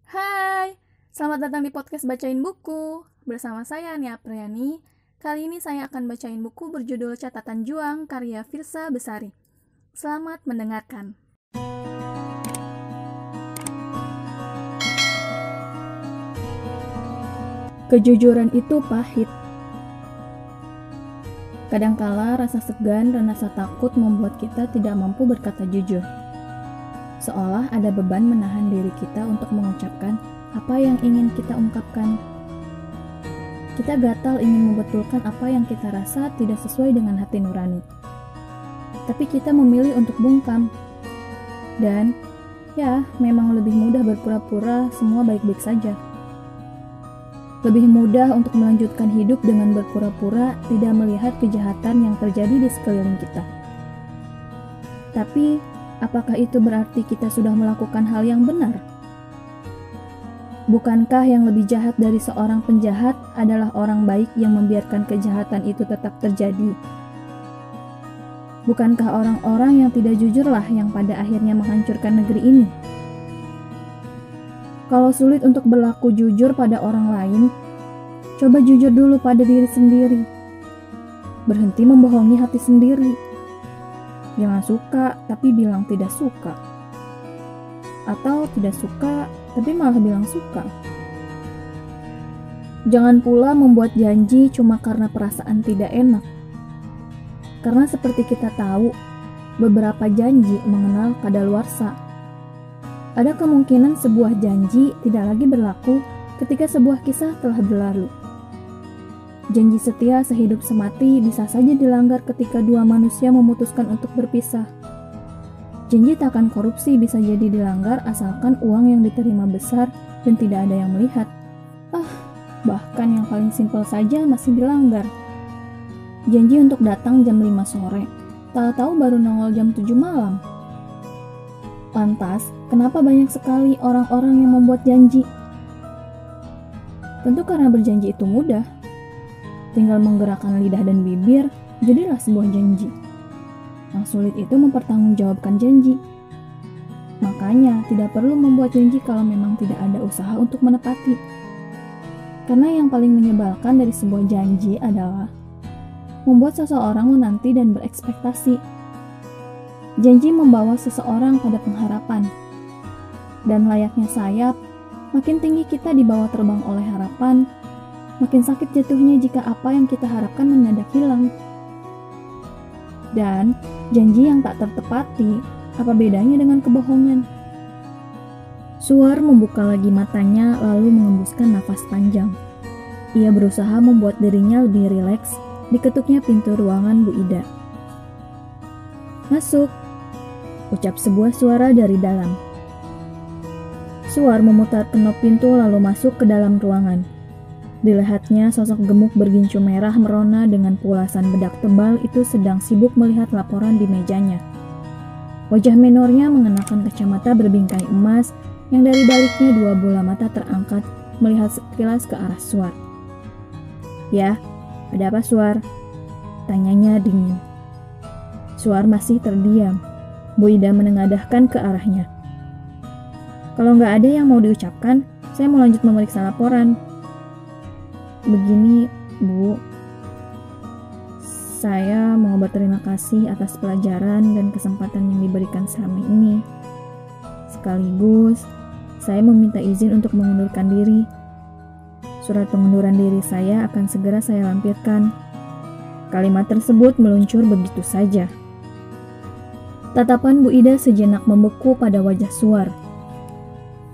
Hai, selamat datang di podcast Bacain Buku. Bersama saya Nia Priani. Kali ini saya akan bacain buku berjudul Catatan Juang karya Firsa Besari. Selamat mendengarkan. Kejujuran itu pahit. Kadangkala rasa segan dan rasa takut membuat kita tidak mampu berkata jujur. Seolah ada beban menahan diri kita untuk mengucapkan apa yang ingin kita ungkapkan. Kita gatal ingin membetulkan apa yang kita rasa tidak sesuai dengan hati nurani. Tapi kita memilih untuk bungkam. Dan, ya, memang lebih mudah berpura-pura semua baik-baik saja. Lebih mudah untuk melanjutkan hidup dengan berpura-pura tidak melihat kejahatan yang terjadi di sekeliling kita. Tapi, apakah itu berarti kita sudah melakukan hal yang benar? Bukankah yang lebih jahat dari seorang penjahat adalah orang baik yang membiarkan kejahatan itu tetap terjadi? Bukankah orang-orang yang tidak jujurlah yang pada akhirnya menghancurkan negeri ini? Kalau sulit untuk berlaku jujur pada orang lain, coba jujur dulu pada diri sendiri. Berhenti membohongi hati sendiri. Jangan suka, tapi bilang tidak suka. Atau tidak suka, tapi malah bilang suka. Jangan pula membuat janji cuma karena perasaan tidak enak. Karena seperti kita tahu, beberapa janji mengenal kadaluarsa. Ada kemungkinan sebuah janji tidak lagi berlaku ketika sebuah kisah telah berlalu. Janji setia sehidup semati bisa saja dilanggar ketika dua manusia memutuskan untuk berpisah. Janji takkan korupsi bisa jadi dilanggar asalkan uang yang diterima besar dan tidak ada yang melihat. Bahkan yang paling simpel saja masih dilanggar. Janji untuk datang jam 5 sore, tahu-tahu baru nongol jam 7 malam. Lantas, kenapa banyak sekali orang-orang yang membuat janji? Tentu karena berjanji itu mudah. Tinggal menggerakkan lidah dan bibir, jadilah sebuah janji. Yang sulit itu mempertanggungjawabkan janji. Makanya, tidak perlu membuat janji kalau memang tidak ada usaha untuk menepati. Karena yang paling menyebalkan dari sebuah janji adalah membuat seseorang menanti dan berekspektasi. Janji membawa seseorang pada pengharapan. Dan layaknya sayap, makin tinggi kita dibawa terbang oleh harapan, makin sakit jatuhnya jika apa yang kita harapkan mendadak hilang. Dan janji yang tak tertepati, apa bedanya dengan kebohongan? Suar membuka lagi matanya lalu mengembuskan nafas panjang. Ia berusaha membuat dirinya lebih rileks. Diketuknya pintu ruangan Bu Ida. "Masuk," ucap sebuah suara dari dalam. Suar memutar kenop pintu lalu masuk ke dalam ruangan. Dilihatnya sosok gemuk bergincu merah merona dengan pulasan bedak tebal itu sedang sibuk melihat laporan di mejanya. Wajah menornya mengenakan kacamata berbingkai emas yang dari baliknya dua bola mata terangkat melihat sekilas ke arah Suar. "Ya, ada apa, Suar?" tanyanya dingin. Suar masih terdiam. Bu Ida menengadahkan ke arahnya. "Kalau nggak ada yang mau diucapkan, saya mau lanjut memeriksa laporan." "Begini, Bu. Saya mau berterima kasih atas pelajaran dan kesempatan yang diberikan selama ini. Sekaligus, saya meminta izin untuk mengundurkan diri. Surat pengunduran diri saya akan segera saya lampirkan." Kalimat tersebut meluncur begitu saja. Tatapan Bu Ida sejenak membeku pada wajah Suar.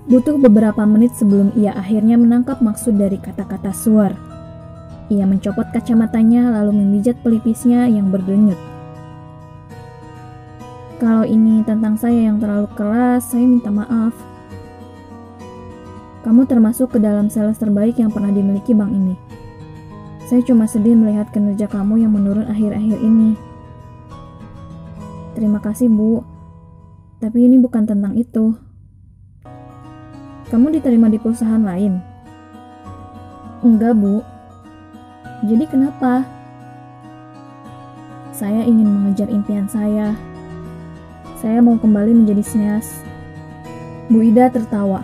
Butuh beberapa menit sebelum ia akhirnya menangkap maksud dari kata-kata Suar. Ia mencopot kacamatanya lalu memijat pelipisnya yang berdenyut. "Kalau ini tentang saya yang terlalu keras, saya minta maaf. Kamu termasuk ke dalam sales terbaik yang pernah dimiliki bank ini. Saya cuma sedih melihat kinerja kamu yang menurun akhir-akhir ini. Terima kasih, Bu. Tapi ini bukan tentang itu. Kamu diterima di perusahaan lain?" "Enggak, Bu." "Jadi kenapa?" "Saya ingin mengejar impian saya. Saya mau kembali menjadi sinias." Bu Ida tertawa.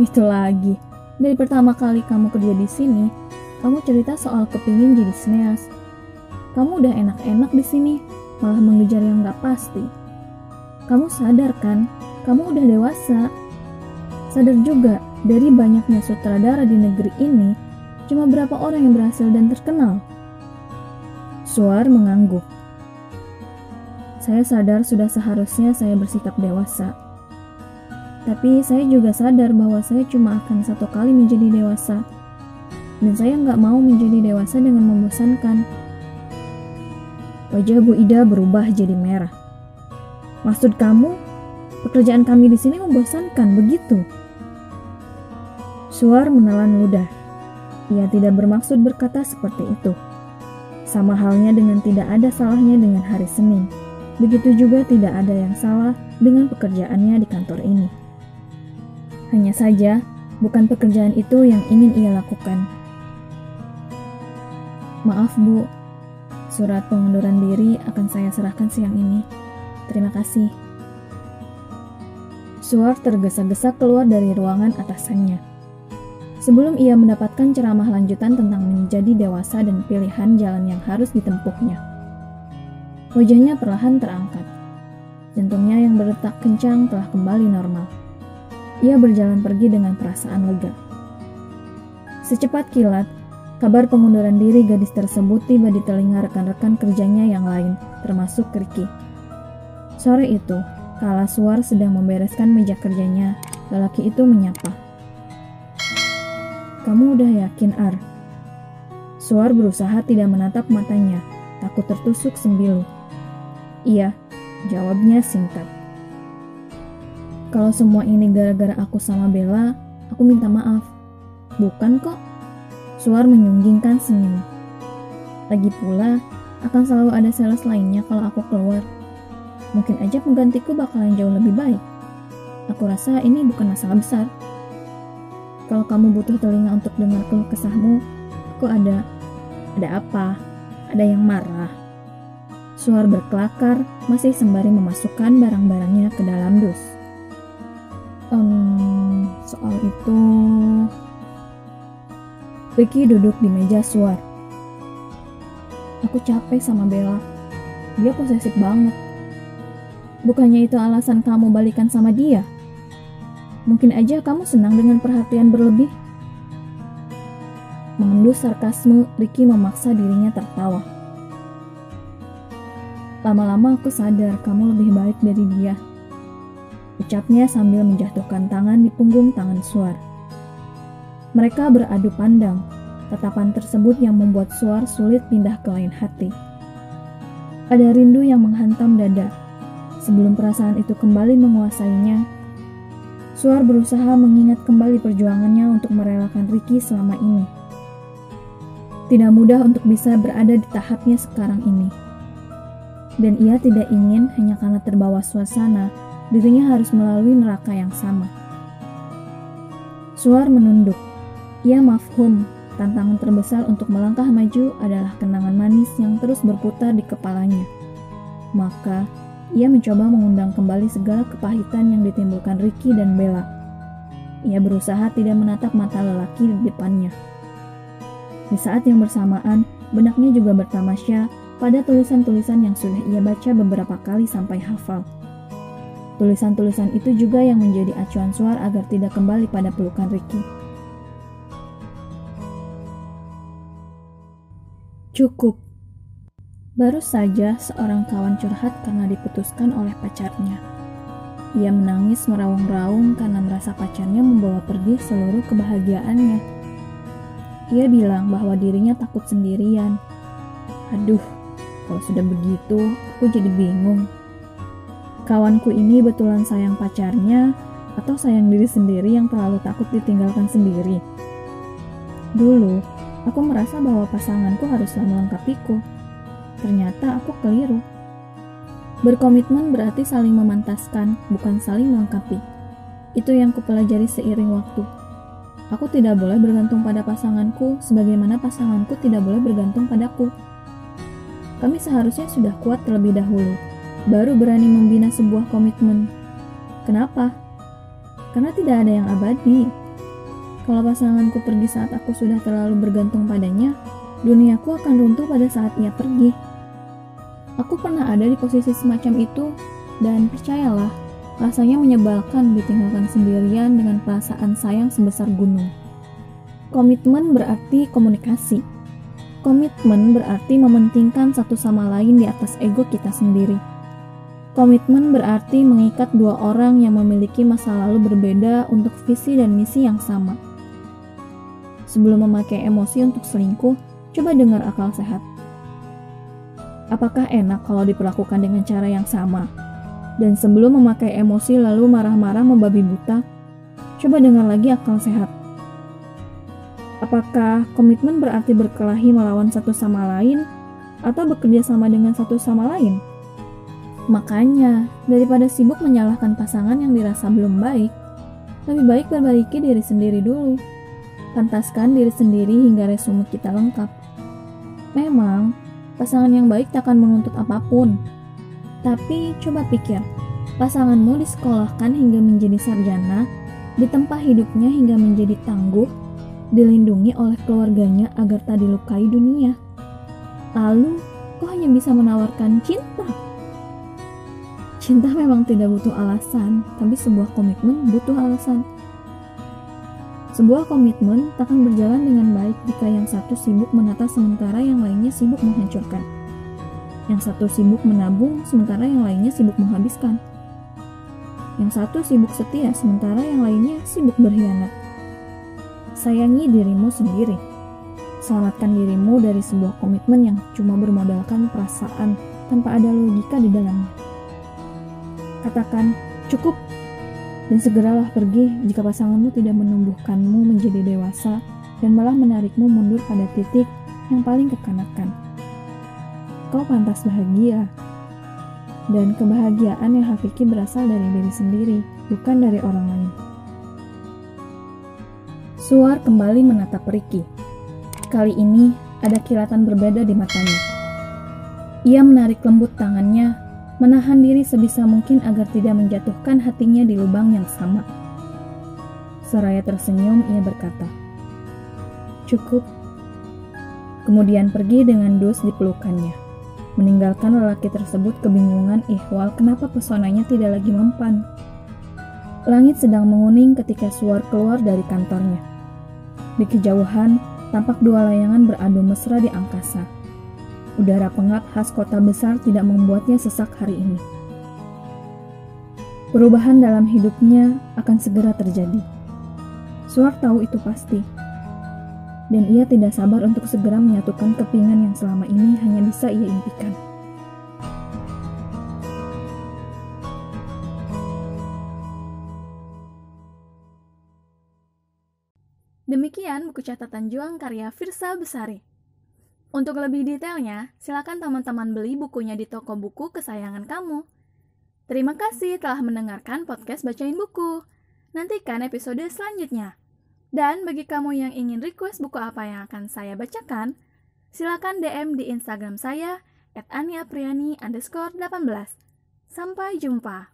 Itu lagi, dari pertama kali kamu kerja di sini, kamu cerita soal kepingin jadi sneas. Kamu udah enak-enak di sini, malah mengejar yang gak pasti. Kamu sadar kan, kamu udah dewasa. Sadar juga, dari banyaknya sutradara di negeri ini, cuma berapa orang yang berhasil dan terkenal? Suar mengangguk. Saya sadar sudah seharusnya saya bersikap dewasa. Tapi saya juga sadar bahwa saya cuma akan satu kali menjadi dewasa. Dan saya nggak mau menjadi dewasa dengan membosankan. Wajah Bu Ida berubah jadi merah. Maksud kamu, pekerjaan kami di sini membosankan, begitu? Suar menelan ludah. Ia tidak bermaksud berkata seperti itu. Sama halnya dengan tidak ada salahnya dengan hari Senin. Begitu juga tidak ada yang salah dengan pekerjaannya di kantor ini. Hanya saja, bukan pekerjaan itu yang ingin ia lakukan. Maaf Bu, surat pengunduran diri akan saya serahkan siang ini. Terima kasih. Suar tergesa-gesa keluar dari ruangan atasannya. Sebelum ia mendapatkan ceramah lanjutan tentang menjadi dewasa dan pilihan jalan yang harus ditempuhnya. Wajahnya perlahan terangkat. Jantungnya yang berdetak kencang telah kembali normal. Ia berjalan pergi dengan perasaan lega. Secepat kilat, kabar pengunduran diri gadis tersebut tiba di telinga rekan-rekan kerjanya yang lain, termasuk Ricky. Sore itu, kala Suar sedang membereskan meja kerjanya, lelaki itu menyapa. Kamu udah yakin, Ar? Suar berusaha tidak menatap matanya, takut tertusuk sembilu. Iya, jawabnya singkat. Kalau semua ini gara-gara aku sama Bella, aku minta maaf. Bukan kok. Suar menyunggingkan senyum. Lagi pula, akan selalu ada sales lainnya kalau aku keluar. Mungkin aja penggantiku bakalan jauh lebih baik. Aku rasa ini bukan masalah besar. Kalau kamu butuh telinga untuk dengar keluh kesahmu, aku ada. Ada apa? Ada yang marah. Suar berkelakar, masih sembari memasukkan barang-barangnya ke dalam dus. Soal itu... Ricky duduk di meja Suar. Aku capek sama Bella. Dia posesif banget. Bukannya itu alasan kamu balikan sama dia? Mungkin aja kamu senang dengan perhatian berlebih. Mengendus sarkasme, Ricky memaksa dirinya tertawa. Lama-lama aku sadar kamu lebih baik dari dia. Ucapnya sambil menjatuhkan tangan di punggung tangan Suar. Mereka beradu pandang, tatapan tersebut yang membuat Suar sulit pindah ke lain hati. Ada rindu yang menghantam dada. Sebelum perasaan itu kembali menguasainya, Suar berusaha mengingat kembali perjuangannya untuk merelakan Ricky selama ini. Tidak mudah untuk bisa berada di tahapnya sekarang ini. Dan ia tidak ingin hanya karena terbawa suasana, dirinya harus melalui neraka yang sama. Suar menunduk. Ia mafhum, tantangan terbesar untuk melangkah maju adalah kenangan manis yang terus berputar di kepalanya. Maka, ia mencoba mengundang kembali segala kepahitan yang ditimbulkan Ricky dan Bella. Ia berusaha tidak menatap mata lelaki di depannya. Di saat yang bersamaan, benaknya juga bertamasya pada tulisan-tulisan yang sudah ia baca beberapa kali sampai hafal. Tulisan-tulisan itu juga yang menjadi acuan Suar agar tidak kembali pada pelukan Ricky. Cukup. Baru saja seorang kawan curhat karena diputuskan oleh pacarnya. Ia menangis meraung-raung karena merasa pacarnya membawa pergi seluruh kebahagiaannya. Ia bilang bahwa dirinya takut sendirian. Aduh, kalau sudah begitu, aku jadi bingung. Kawanku ini betulan sayang pacarnya atau sayang diri sendiri yang terlalu takut ditinggalkan sendiri? Dulu, aku merasa bahwa pasanganku haruslah melengkapiku. Ternyata aku keliru. Berkomitmen berarti saling memantaskan, bukan saling melengkapi. Itu yang kupelajari seiring waktu. Aku tidak boleh bergantung pada pasanganku, sebagaimana pasanganku tidak boleh bergantung padaku. Kami seharusnya sudah kuat terlebih dahulu, baru berani membina sebuah komitmen. Kenapa? Karena tidak ada yang abadi. Kalau pasanganku pergi saat aku sudah terlalu bergantung padanya, duniaku akan runtuh pada saat ia pergi. Aku pernah ada di posisi semacam itu, dan percayalah, rasanya menyebalkan ditinggalkan sendirian dengan perasaan sayang sebesar gunung. Komitmen berarti komunikasi. Komitmen berarti mementingkan satu sama lain di atas ego kita sendiri. Komitmen berarti mengikat dua orang yang memiliki masa lalu berbeda untuk visi dan misi yang sama. Sebelum memakai emosi untuk selingkuh, coba dengar akal sehat. Apakah enak kalau diperlakukan dengan cara yang sama? Dan sebelum memakai emosi lalu marah-marah membabi buta, coba dengar lagi akal sehat. Apakah komitmen berarti berkelahi melawan satu sama lain atau bekerja sama dengan satu sama lain? Makanya, daripada sibuk menyalahkan pasangan yang dirasa belum baik, lebih baik perbaiki diri sendiri dulu. Pantaskan diri sendiri hingga resume kita lengkap. Memang, pasangan yang baik tak akan menuntut apapun. Tapi coba pikir, pasanganmu disekolahkan hingga menjadi sarjana, ditempa hidupnya hingga menjadi tangguh, dilindungi oleh keluarganya agar tak dilukai dunia. Lalu, kok hanya bisa menawarkan cinta? Cinta memang tidak butuh alasan, tapi sebuah komitmen butuh alasan. Sebuah komitmen tak akan berjalan dengan baik jika yang satu sibuk menata sementara yang lainnya sibuk menghancurkan. Yang satu sibuk menabung sementara yang lainnya sibuk menghabiskan. Yang satu sibuk setia sementara yang lainnya sibuk berkhianat. Sayangi dirimu sendiri. Selamatkan dirimu dari sebuah komitmen yang cuma bermodalkan perasaan tanpa ada logika di dalamnya. Katakan, cukup, dan segeralah pergi jika pasanganmu tidak menumbuhkanmu menjadi dewasa dan malah menarikmu mundur pada titik yang paling kekanakan. Kau pantas bahagia, dan kebahagiaan yang hakiki berasal dari diri sendiri, bukan dari orang lain. Suar kembali menatap Ricky. Kali ini ada kilatan berbeda di matanya. Ia menarik lembut tangannya, menahan diri sebisa mungkin agar tidak menjatuhkan hatinya di lubang yang sama. Seraya tersenyum, ia berkata, "Cukup." Kemudian pergi dengan dus di pelukannya, meninggalkan lelaki tersebut kebingungan ihwal kenapa pesonanya tidak lagi mempan. Langit sedang menguning ketika Suar keluar dari kantornya. Di kejauhan, tampak dua layangan beradu mesra di angkasa. Udara pengap khas kota besar tidak membuatnya sesak hari ini. Perubahan dalam hidupnya akan segera terjadi. Suar tahu itu pasti. Dan ia tidak sabar untuk segera menyatukan kepingan yang selama ini hanya bisa ia impikan. Demikian buku catatan juang karya Firsa Besari. Untuk lebih detailnya, silakan teman-teman beli bukunya di toko buku kesayangan kamu. Terima kasih telah mendengarkan podcast Bacain Buku. Nantikan episode selanjutnya. Dan bagi kamu yang ingin request buku apa yang akan saya bacakan, silakan DM di Instagram saya @aniapriani_18. Sampai jumpa.